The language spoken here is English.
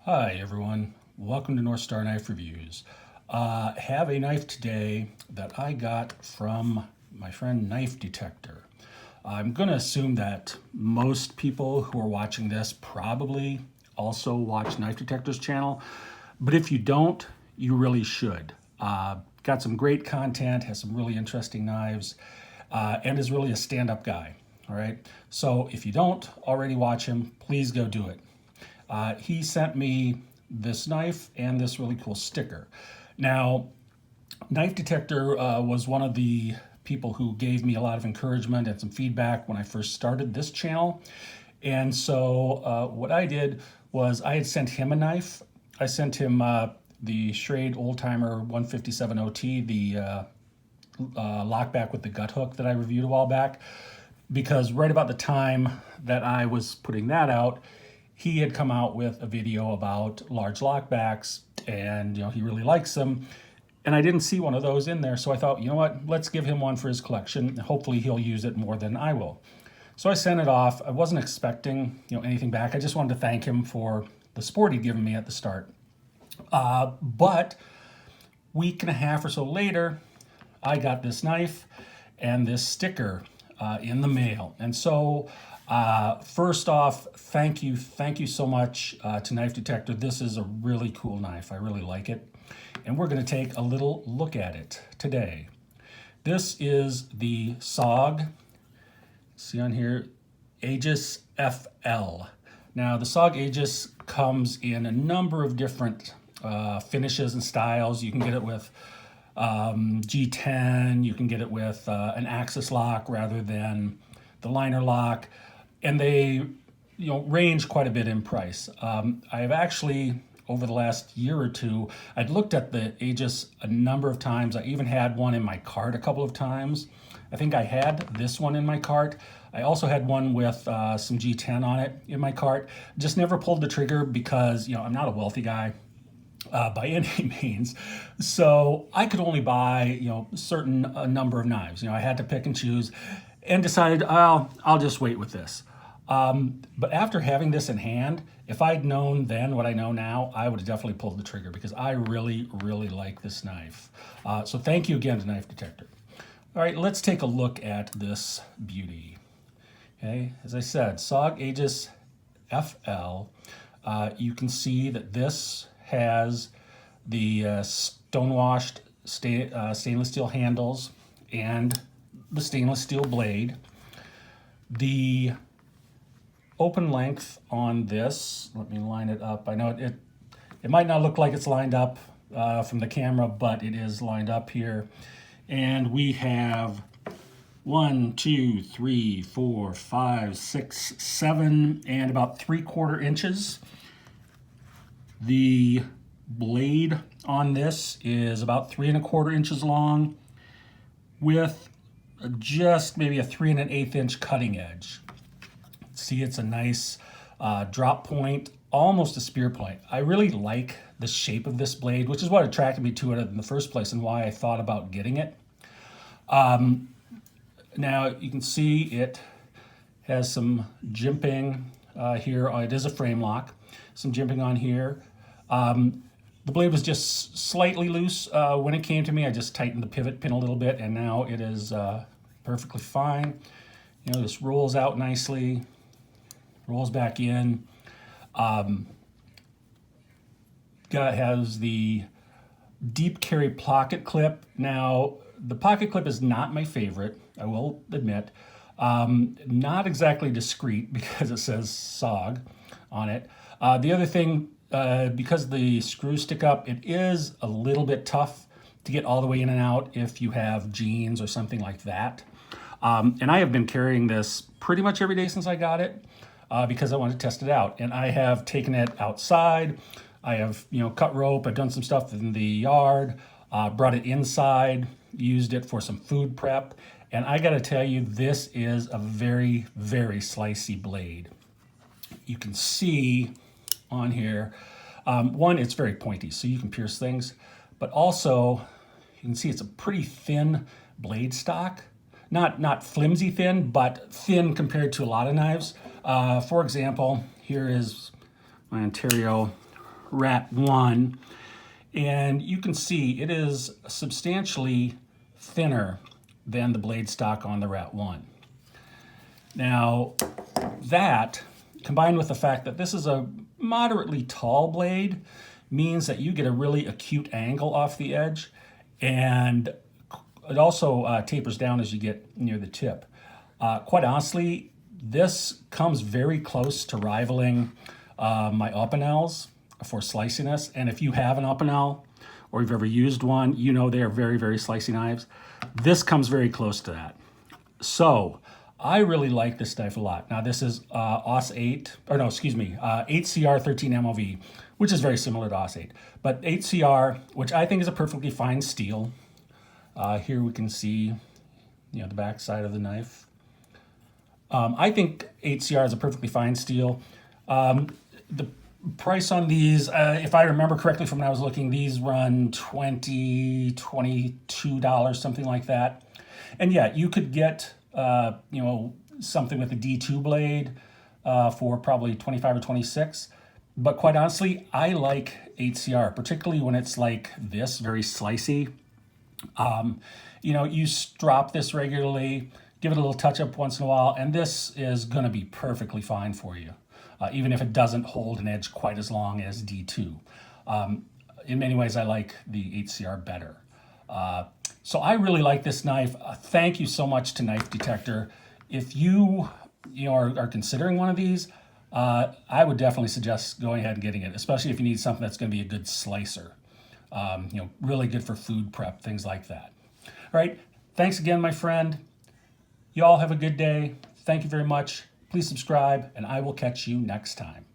Hi everyone, welcome to North Star Knife Reviews. Have a knife today that I got from my friend Knife Detector. I'm going to assume that most people who are watching this probably also watch Knife Detector's channel, but if you don't, you really should. Got some great content, has some really interesting knives, and is really a stand-up guy. All right, so if you don't already watch him, please go do it. He sent me this knife and this really cool sticker. Now, Knife Detector was one of the people who gave me a lot of encouragement and some feedback when I first started this channel. And so what I did was I had sent him a knife. I sent him the Schrade Oldtimer 157 OT, the lockback with the gut hook that I reviewed a while back, because right about the time that I was putting that out, he had come out with a video about large lockbacks, and he really likes them. And I didn't see one of those in there, so I thought, you know what, let's give him one for his collection. Hopefully he'll use it more than I will. So I sent it off. I wasn't expecting anything back. I just wanted to thank him for the support he'd given me at the start. But week and a half or so later, I got this knife and this sticker in the mail. And so first off, thank you so much to Knife Detector. This is a really cool knife. I really like it. And we're going to take a little look at it today. This is the SOG, see on here, Aegis FL. Now the SOG Aegis comes in a number of different finishes and styles. You can get it with G10, you can get it with an axis lock rather than the liner lock, and they range quite a bit in price. I've actually, over the last year or two, I'd looked at the Aegis a number of times. I even had one in my cart a couple of times. I think I had this one in my cart. I also had one with some G10 on it in my cart. Just never pulled the trigger because I'm not a wealthy guy by any means. So I could only buy a certain number of knives. I had to pick and choose, and decided I'll just wait with this. But after having this in hand, if I'd known then what I know now, I would have definitely pulled the trigger because I really like this knife. So thank you again to Knife Detector. All right, let's take a look at this beauty. Okay, as I said, SOG Aegis FL. You can see that this has the stonewashed stainless steel handles and the stainless steel blade. The open length on this, let me line it up. I know it might not look like it's lined up from the camera, but it is lined up here. And we have 1, 2, 3, 4, 5, 6, 7, and about 3/4 inches. The blade on this is about 3 1/4 inches long with just maybe a 3 1/8 inch cutting edge. See, it's a nice drop point, almost a spear point. I really like the shape of this blade, which is what attracted me to it in the first place and why I thought about getting it. Now you can see it has some jimping here. It is a frame lock. Some jimping on here. The blade was just slightly loose when it came to me. I just tightened the pivot pin a little bit, and now it is perfectly fine. This rolls out nicely, rolls back in. Has the deep carry pocket clip. Now, the pocket clip is not my favorite, I will admit. Not exactly discreet because it says SOG on it. The other thing, because the screws stick up, it is a little bit tough to get all the way in and out if you have jeans or something like that. And I have been carrying this pretty much every day since I got it because I wanted to test it out. And I have taken it outside. I have, cut rope. I've done some stuff in the yard, brought it inside, used it for some food prep. And I got to tell you, this is a very slicey blade. You can see on here, one, it's very pointy, so you can pierce things, but also you can see it's a pretty thin blade stock. Not flimsy thin, but thin compared to a lot of knives. For example, here is my Ontario Rat 1, and you can see it is substantially thinner than the blade stock on the Rat 1. Now, that, combined with the fact that this is a moderately tall blade, means that you get a really acute angle off the edge, and it also tapers down as you get near the tip. Quite honestly, this comes very close to rivaling my Opinels for sliciness, and if you have an Opinel or you've ever used one, you know they are very, very slicey knives. This comes very close to that. So I really like this knife a lot. Now this is 8CR 13 MOV, which is very similar to AUS 8. But 8CR, which I think is a perfectly fine steel. Here we can see, the back side of the knife. I think 8CR is a perfectly fine steel. The price on these, if I remember correctly from when I was looking, these run $20, $22, something like that. And yeah, you could get something with a D2 blade for probably 25 or 26. But quite honestly, I like 8CR, particularly when it's like this, very slicey. You strop this regularly, give it a little touch up once in a while, and this is going to be perfectly fine for you, even if it doesn't hold an edge quite as long as D2. In many ways, I like the 8CR better. So I really like this knife. Thank you so much to Knife Detector. If you are considering one of these, I would definitely suggest going ahead and getting it, especially if you need something that's going to be a good slicer. Really good for food prep, things like that. All right, thanks again, my friend. You all have a good day. Thank you very much. Please subscribe, and I will catch you next time.